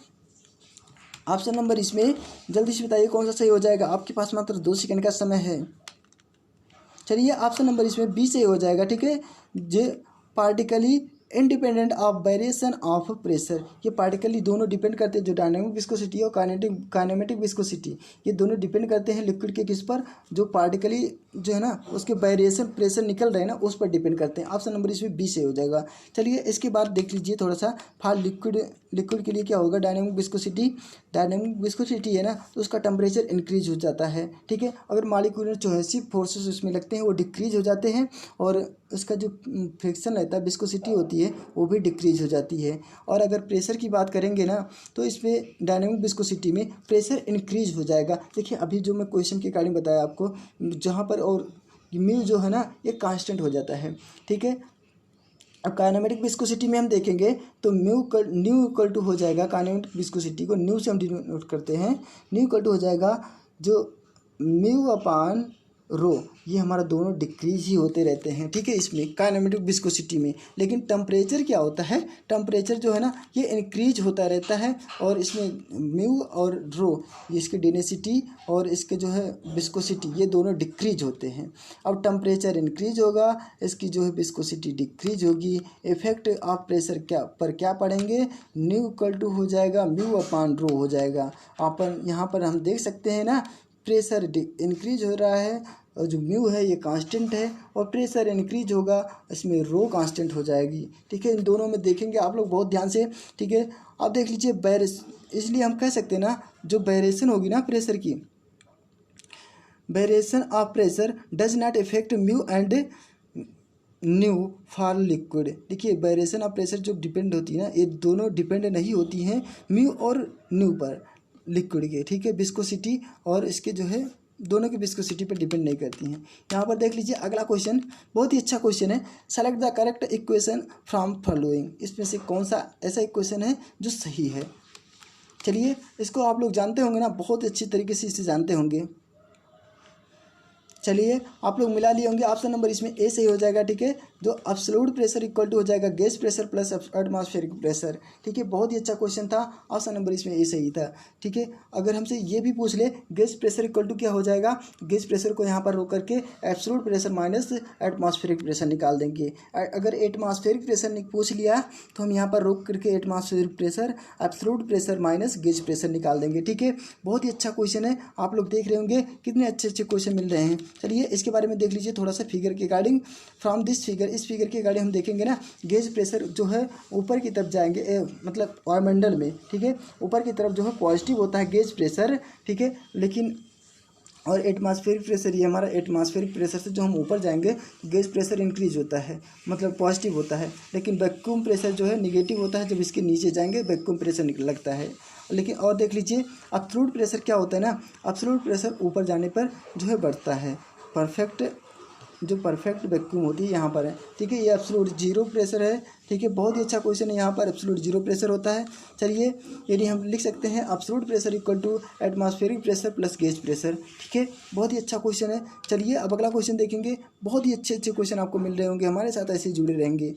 ऑप्शन नंबर इसमें जल्दी से बताइए कौन सा सही हो जाएगा, आपके पास मात्र 2 सेकंड का समय है। चलिए ऑप्शन नंबर इसमें बी सही हो जाएगा। ठीक है, जे particularly independent of variation of pressure, ये पार्टिकली दोनों डिपेंड करते हैं, जो डायनामिक विस्कोसिटी और काइनेमेटिक विस्कोसिटी, ये दोनों डिपेंड करते हैं लिक्विड के किस पर, जो पार्टिकली जो है ना उसके वेरिएशन प्रेशर निकल रहे हैं ना उस पर डिपेंड करते हैं। ऑप्शन नंबर इसमें बी से हो जाएगा। चलिए इसके बाद देख लीजिए थोड़ा सा, फॉर लिक्विड के लिए क्या होगा, डायनामिक विस्कोसिटी है ना, तो उसका टेम्परेचर इंक्रीज हो जाता है। ठीक है, अगर मॉलिक्यूलर कोहेसिव फोर्सेस उसमें लगते हैं वो डिक्रीज हो जाते हैं, और उसका जो फ्रिक्शन रहता है, विस्कोसिटी होती है, वो भी डिक्रीज हो जाती है। और अगर प्रेशर की बात करेंगे ना, तो इसमें डायनामिक विस्कोसिटी में प्रेशर इंक्रीज हो जाएगा। देखिए अभी जो मैं क्वेश्चन के अकॉर्डिंग बताया आपको, जहाँ पर और म्यू जो है ना ये कांस्टेंट हो जाता है। ठीक है, अब काइनेमेटिक विस्कोसिटी में हम देखेंगे तो न्यू इक्वल टू हो जाएगा, काइनेमेटिक विस्कोसिटी को न्यू से हम डिनोट करते हैं, न्यू इक्वल टू हो जाएगा जो म्यू अपान रो, ये हमारा दोनों डिक्रीज ही होते रहते हैं। ठीक है, इसमें काइनेमेटिक विस्कोसिटी में। लेकिन टेम्परेचर क्या होता है, टेम्परेचर जो है ना ये इंक्रीज होता रहता है, और इसमें म्यू और रो, ये इसकी डेंसिटी और इसके जो है विस्कोसिटी, ये दोनों डिक्रीज होते हैं। अब टेम्परेचर इंक्रीज होगा, इसकी जो है विस्कोसिटी डिक्रीज होगी, इफेक्ट ऑफ प्रेशर क्या पड़ेंगे, न्यू इक्वल टू हो जाएगा म्यू अपान रो हो जाएगा। यहाँ पर हम देख सकते हैं ना, प्रेशर इंक्रीज हो रहा है और जो म्यू है ये कांस्टेंट है, और प्रेशर इंक्रीज होगा, इसमें रो कांस्टेंट हो जाएगी। ठीक है, इन दोनों में देखेंगे आप लोग बहुत ध्यान से। ठीक है, आप देख लीजिए इसलिए हम कह सकते हैं ना, जो वेरिएशन होगी ना प्रेशर की, variation of pressure does not effect mu and new for liquid. देखिए वेरिएशन ऑफ प्रेशर जो डिपेंड होती है ना, ये दोनों डिपेंड नहीं होती हैं म्यू और न्यू पर, लिक्विड के। ठीक है, विस्कोसिटी और इसके जो है दोनों की विस्कोसिटी पर डिपेंड नहीं करती हैं। यहाँ पर देख लीजिए अगला क्वेश्चन, बहुत ही अच्छा क्वेश्चन है। Select the correct equation from following, इसमें से कौन सा ऐसा इक्वेशन है जो सही है। चलिए इसको आप लोग जानते होंगे ना, बहुत अच्छी तरीके से इसे जानते होंगे। चलिए आप लोग मिला लिए होंगे, ऑप्शन नंबर इसमें ए सही हो जाएगा। ठीक है, जो एब्सोल्यूट प्रेशर इक्वल टू हो जाएगा gas pressure plus atmospheric pressure. ठीक है, बहुत ही अच्छा क्वेश्चन था, ऑप्शन नंबर इसमें ए सही था। ठीक है, अगर हमसे ये भी पूछ ले गैस प्रेशर इक्वल टू क्या हो जाएगा, गैस प्रेशर को यहाँ पर रोक करके absolute pressure minus atmospheric pressure निकाल देंगे। अगर एटमॉस्फेरिक प्रेशर पूछ लिया तो हम यहाँ पर रोक करके atmospheric pressure absolute pressure minus gauge pressure निकाल देंगे। ठीक है, बहुत ही अच्छा क्वेश्चन है, आप लोग देख रहे होंगे कितने अच्छे अच्छे क्वेश्चन मिल रहे हैं। चलिए इसके बारे में देख लीजिए थोड़ा सा फिगर के अकॉर्डिंग, फ्रॉम दिस फिगर, इस फिगर के अकॉर्डिंग हम देखेंगे ना, गेज प्रेशर जो है ऊपर की तरफ जाएंगे, मतलब वायुमंडल में। ठीक है, ऊपर की तरफ जो है पॉजिटिव होता है गेज प्रेशर। ठीक है, लेकिन और एटमॉस्फेरिक प्रेशर, ये हमारा एटमॉस्फेरिक प्रेशर से जो हम ऊपर जाएंगे गैस प्रेशर इंक्रीज होता है, मतलब पॉजिटिव होता है। लेकिन वैक्यूम प्रेशर जो है निगेटिव होता है, जब इसके नीचे जाएंगे वैक्यूम प्रेशर लगता है। लेकिन और देख लीजिए एब्सोल्यूट प्रेशर क्या होता है ना, एब्सोल्यूट प्रेशर ऊपर जाने पर जो है बढ़ता है, परफेक्ट वैक्यूम होती है यहाँ पर है। ठीक है, ये एब्सोल्यूट जीरो प्रेशर है। ठीक है, बहुत ही अच्छा क्वेश्चन है, यहाँ पर एब्सोल्यूट जीरो प्रेशर होता है। चलिए यदि हम लिख सकते हैं absolute pressure equal to atmospheric pressure plus gauge pressure. ठीक है, बहुत ही अच्छा क्वेश्चन है। चलिए अब अगला क्वेश्चन देखेंगे, बहुत ही अच्छे अच्छे क्वेश्चन आपको मिल रहे होंगे, हमारे साथ ऐसे ही जुड़े रहेंगे।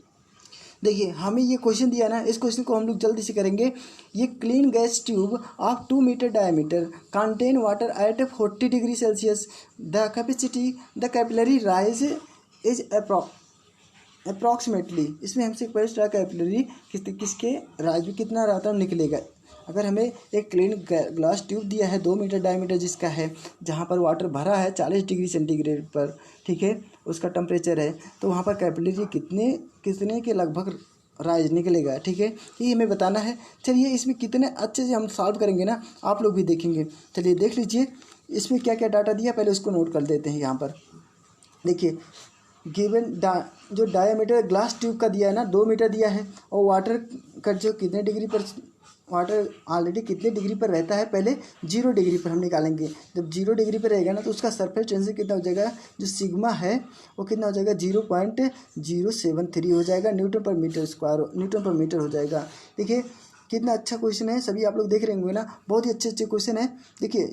देखिए हमें ये क्वेश्चन दिया ना, इस क्वेश्चन को हम लोग जल्दी से करेंगे। ये clean glass tube of 2 metre diameter contain water at 40 degree Celsius, the capacity the capillary rise is approximately. इसमें हमसे क्वेश्चन कैपिलरी किसके राइज में कितना रहता है निकलेगा। अगर हमें एक क्लीन ग्लास ट्यूब दिया है 2 मीटर डायमीटर जिसका है, जहाँ पर वाटर भरा है 40 डिग्री सेंटीग्रेड पर, ठीक है, उसका टेम्परेचर है, तो वहाँ पर कैपिलरी कितने के लगभग राइज निकलेगा, ठीक है, ये हमें बताना है। चलिए इसमें कितने अच्छे से हम सॉल्व करेंगे ना, आप लोग भी देखेंगे। चलिए देख लीजिए इसमें क्या क्या डाटा दिया, पहले उसको नोट कर देते हैं। यहाँ पर देखिए गिवन जो डायमीटर ग्लास ट्यूब का दिया है ना 2 मीटर दिया है, और वाटर का जो कितने डिग्री पर, वाटर ऑलरेडी कितने डिग्री पर रहता है, पहले 0 डिग्री पर हम निकालेंगे। जब 0 डिग्री पर रहेगा ना तो उसका सरफेस टेंशन कितना हो जाएगा, जो सिग्मा है वो कितना हो जाएगा, 0.073 हो जाएगा न्यूटन पर मीटर स्क्वायर, न्यूटन पर मीटर हो जाएगा। देखिए कितना अच्छा क्वेश्चन है, सभी आप लोग देख रहे होंगे ना, बहुत ही अच्छे क्वेश्चन है। देखिए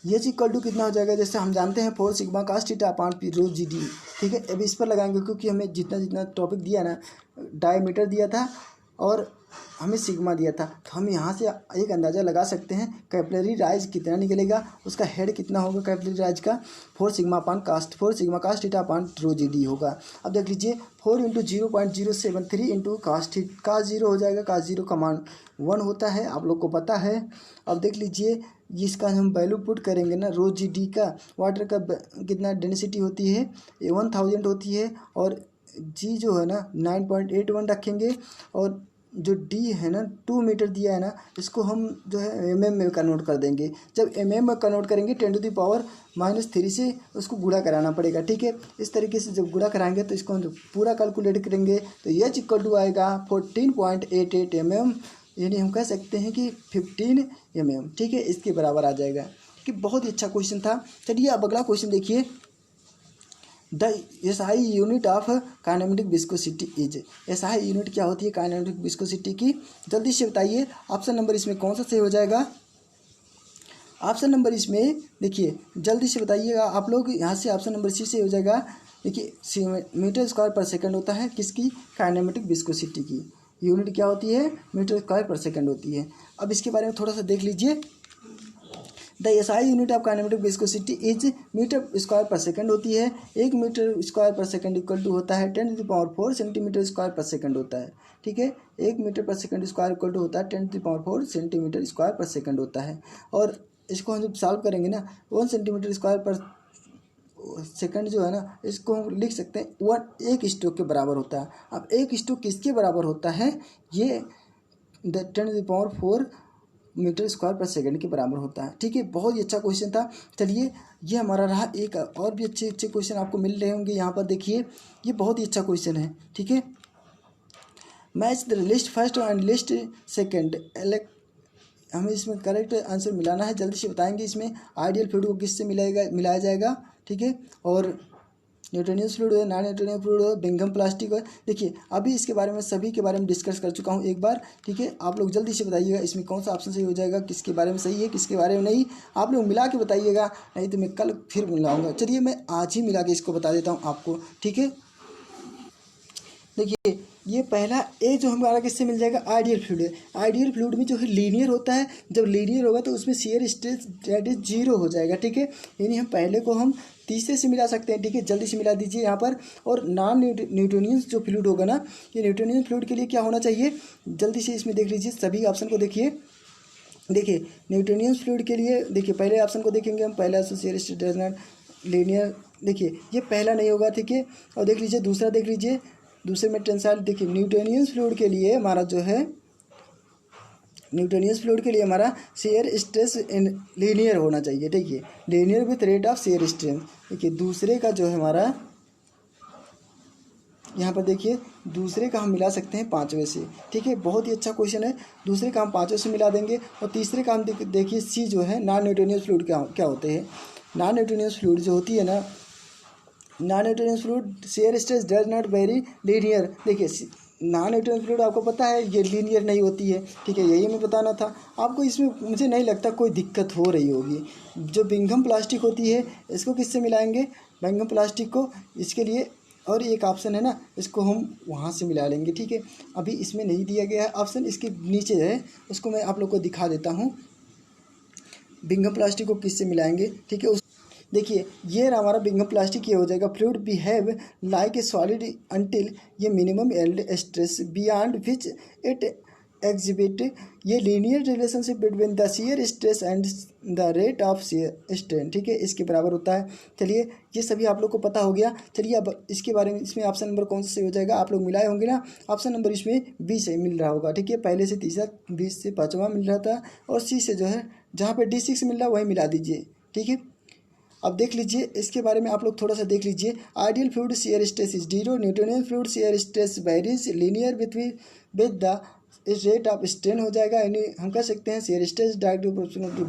ये इक्वल टू कितना हो जाएगा, जैसे हम जानते हैं 4 sigma cos theta upon P rho G D, ठीक है। अब इस पर लगाएंगे क्योंकि हमें जितना टॉपिक दिया ना, डायमीटर दिया था और हमें सिग्मा दिया था, तो हम यहाँ से एक अंदाज़ा लगा सकते हैं कैपिलरी राइज कितना निकलेगा, उसका हेड कितना होगा कैपिलरी राइज का, 4 सिग्मा कास्ट थीटा अपान रो जी डी होगा। अब देख लीजिए 4 इंटू 0.073 इंटू कास्ट 0 हो जाएगा, कास्ट 0 का मान 1 होता है, आप लोग को पता है। अब देख लीजिए इसका हम वैल्यू पुट करेंगे ना, रो जी डी का, वाटर का कितना डेंसिटी होती है, 1000 होती है, और जी जो है ना 9.81 रखेंगे, और जो डी है ना 2 मीटर दिया है ना, इसको हम जो है mm में कन्वर्ट कर देंगे। जब mm में कन्वर्ट करेंगे 10⁻³ से उसको गुणा कराना पड़ेगा, ठीक है। इस तरीके से जब गुणा कराएंगे तो इसको हम पूरा कैलकुलेट करेंगे तो ये इक्वल टू आएगा 14.88 mm, यानी हम कह सकते हैं कि 15 mm, ठीक है, इसके बराबर आ जाएगा। कि बहुत ही अच्छा क्वेश्चन था। चलिए अब अगला क्वेश्चन देखिए, the SI unit of kinematic viscosity is. SI unit क्या होती है काइनेमेटिक विस्कोसिटी की, जल्दी से बताइए। ऑप्शन नंबर इसमें कौन सा सही हो जाएगा, ऑप्शन नंबर इसमें देखिए जल्दी से बताइएगा आप लोग, यहाँ से ऑप्शन नंबर सी से हो जाएगा। देखिए मीटर स्क्वायर पर सेकंड होता है किसकी, काइनेमेटिक विस्कोसिटी की। यूनिट क्या होती है, मीटर स्क्वायर पर सेकंड होती है। अब इसके बारे में थोड़ा सा देख लीजिए। The SI unit of kinematic viscosity is metre square per second होती है। 1 metre square per second equal to होता है 10⁻⁴ सेंटीमीटर स्क्वायर पर सेकंड होता है, ठीक है। 1 मीटर पर सेकंड स्क्वायर इक्वल टू होता है 10⁻⁴ सेंटीमीटर स्क्वायर पर सेकंड होता है। और इसको हम जब सॉल्व करेंगे ना 1 सेंटीमीटर स्क्वायर पर सेकंड जो है ना, इसको हम लिख सकते हैं 1 स्ट्रोक के बराबर होता है। अब 1 स्ट्रोक किसके बराबर होता है, ये 10⁻⁴ मीटर स्क्वायर पर सेकंड के बराबर होता है, ठीक है। बहुत ही अच्छा क्वेश्चन था। चलिए ये हमारा रहा, एक और भी अच्छे क्वेश्चन आपको मिल रहे होंगे यहाँ पर। देखिए ये बहुत ही अच्छा क्वेश्चन है, ठीक है। Match the list first and list second, हमें इसमें करेक्ट आंसर मिलाना है, जल्दी से बताएंगे। इसमें आइडियल फ्लूइड को किससे मिलाया जाएगा, ठीक है, और न्यूटोनियस फ्लूइड हो, नॉन न्यूटोनियस फ्लूइड हो, बिंघम प्लास्टिक हो। देखिए अभी इसके बारे में सभी के बारे में डिस्कस कर चुका हूँ एक बार, ठीक है। आप लोग जल्दी से बताइएगा इसमें कौन सा ऑप्शन सही हो जाएगा, किसके बारे में सही है किसके बारे में नहीं, आप लोग मिला के बताइएगा, नहीं तो मैं कल फिर मिलाऊंगा। चलिए मैं आज ही मिला के इसको बता देता हूँ आपको, ठीक है। देखिए ये पहला ए जो हमारा किससे मिल जाएगा, आइडियल फ्लूइड है। आइडियल फ्लूइड में जो है लीनियर होता है, जब लीनियर होगा तो उसमें शियर स्ट्रेस दैट इज 0 हो जाएगा, ठीक है। यानी हम पहले को हम तीसरे से मिला सकते हैं, ठीक है। जल्दी से मिला दीजिए यहाँ पर। और नॉन न्यूटोनियस जो फ्लूइड होगा ना, ये न्यूटोनियस फ्लूइड के लिए क्या होना चाहिए, जल्दी से इसमें देख लीजिए, सभी ऑप्शन को देखिए। देखिए न्यूटोनियस फ्लूइड के लिए देखिए पहले ऑप्शन को देखेंगे हम, पहला shear stress does not linear, देखिए ये पहला नहीं होगा, ठीक है। और देख लीजिए दूसरा, देख लीजिए दूसरे में टेंसाइल, देखिए न्यूटोनियस फ्लूइड के लिए हमारा जो है, न्यूटोनियस फ्लूइड के लिए हमारा शियर स्ट्रेस लीनियर होना चाहिए, ठीक है, linear with rate of shear stress. देखिए दूसरे का जो है हमारा यहाँ पर देखिए, दूसरे का हम मिला सकते हैं 5वें से, ठीक है। बहुत ही अच्छा क्वेश्चन है, दूसरे का हम 5वें से मिला देंगे। और तीसरे का हम देखिए सी जो है, नॉन न्यूटोनियस फ्लूइड क्या होते हैं। नॉन न्यूटोनियस फ्लूइड जो होती है ना, non Newtonian fluid shear stress does not very linear. देखिए नॉन न्यूटोनियस फ्लूइड आपको पता है ये लीनियर नहीं होती है, ठीक है, यही हमें बताना था आपको। इसमें मुझे नहीं लगता कोई दिक्कत हो रही होगी। जो बिंघम प्लास्टिक होती है इसको किससे मिलाएंगे, बिंघम प्लास्टिक को, इसके लिए और एक ऑप्शन है ना, इसको हम वहाँ से मिला लेंगे, ठीक है। अभी इसमें नहीं दिया गया है ऑप्शन, इसके नीचे है, उसको मैं आप लोग को दिखा देता हूँ। बिंघम प्लास्टिक को किससे मिलाएंगे, ठीक है। उस देखिए ये रहा हमारा बिंघम प्लास्टिक, ये हो जाएगा fluid behave like a solid until ये minimum yield stress beyond which it exhibit ये linear relationship between the shear stress and the rate of shear strain, ठीक है, इसके बराबर होता है। चलिए ये सभी आप लोग को पता हो गया। चलिए अब इसके बारे में, इसमें ऑप्शन नंबर कौन सा सही हो जाएगा, आप लोग मिलाए होंगे ना, ऑप्शन नंबर इसमें बी से मिल रहा होगा, ठीक है। पहले से तीसरा, बी से पाँचवा मिल रहा था, और सी से जो है जहाँ पे D6 मिल रहा है वही मिला दीजिए, ठीक है। अब देख लीजिए इसके बारे में आप लोग थोड़ा सा देख लीजिए। Ideal fluid shear stress is 0, Newtonian fluid shear stress varies linear with the rate of strain हो जाएगा, यानी हम कह सकते हैं shear stress directly proportional to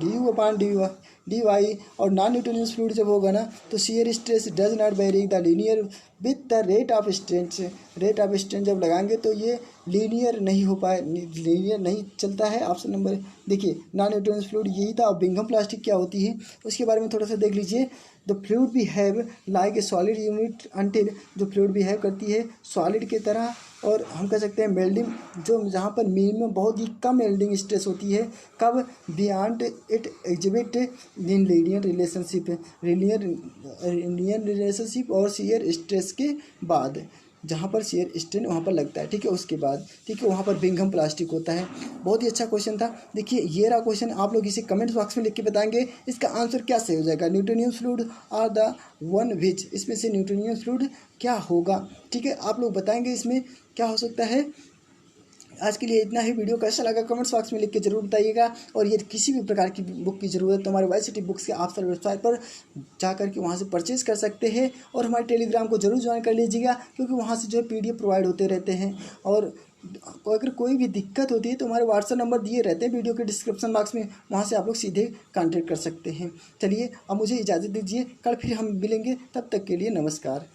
d y. और नॉन न्यूटोनियस फ्लूइड जब होगा ना तो shear stress does not vary the linear with the rate of strain से, रेट ऑफ स्ट्रेन जब लगाएंगे तो ये लीनियर नहीं हो पाए, लीनियर नहीं चलता है। ऑप्शन नंबर देखिए नॉन न्यूटोनियस फ्लूइड यही था। अब बिंघम प्लास्टिक क्या होती है उसके बारे में थोड़ा सा देख लीजिए। The fluid behave like a solid unit until, जो फ्लूइड बिहेव करती है सॉलिड की तरह, और हम कह सकते हैं मेल्डिंग, जो जहाँ पर मिनिमम बहुत ही कम मेल्डिंग स्ट्रेस होती है, कब beyond it exhibit in linear relationship, linear relationship और शियर स्ट्रेस के बाद, जहाँ पर शियर स्ट्रेन वहाँ पर लगता है, ठीक है, उसके बाद, ठीक है, वहाँ पर बिंघम प्लास्टिक होता है। बहुत ही अच्छा क्वेश्चन था। देखिए ये रहा क्वेश्चन, आप लोग इसे कमेंट बॉक्स में लिख के बताएंगे इसका आंसर क्या सही हो जाएगा। Newtonian fluid are the one which, इसमें से न्यूटोनियन फ्लूइड क्या होगा, ठीक है, आप लोग बताएंगे इसमें क्या हो सकता है। आज के लिए इतना ही। वीडियो कैसा लगा कमेंट्स बॉक्स में लिख के जरूर बताइएगा। और ये किसी भी प्रकार की बुक की ज़रूरत तो हमारे वाईसिटी बुक्स के आप सर वेबसाइट पर जा करके वहाँ से परचेज़ कर सकते हैं, और हमारे टेलीग्राम को जरूर ज्वाइन कर लीजिएगा, क्योंकि वहाँ से जो है PDF प्रोवाइड होते रहते हैं। और अगर कोई भी दिक्कत होती है तो हमारे व्हाट्सएप नंबर दिए रहते हैं वीडियो के डिस्क्रिप्शन बॉक्स में, वहाँ से आप लोग सीधे कॉन्टैक्ट कर सकते हैं। चलिए अब मुझे इजाज़त दीजिए, कल फिर हम मिलेंगे, तब तक के लिए नमस्कार।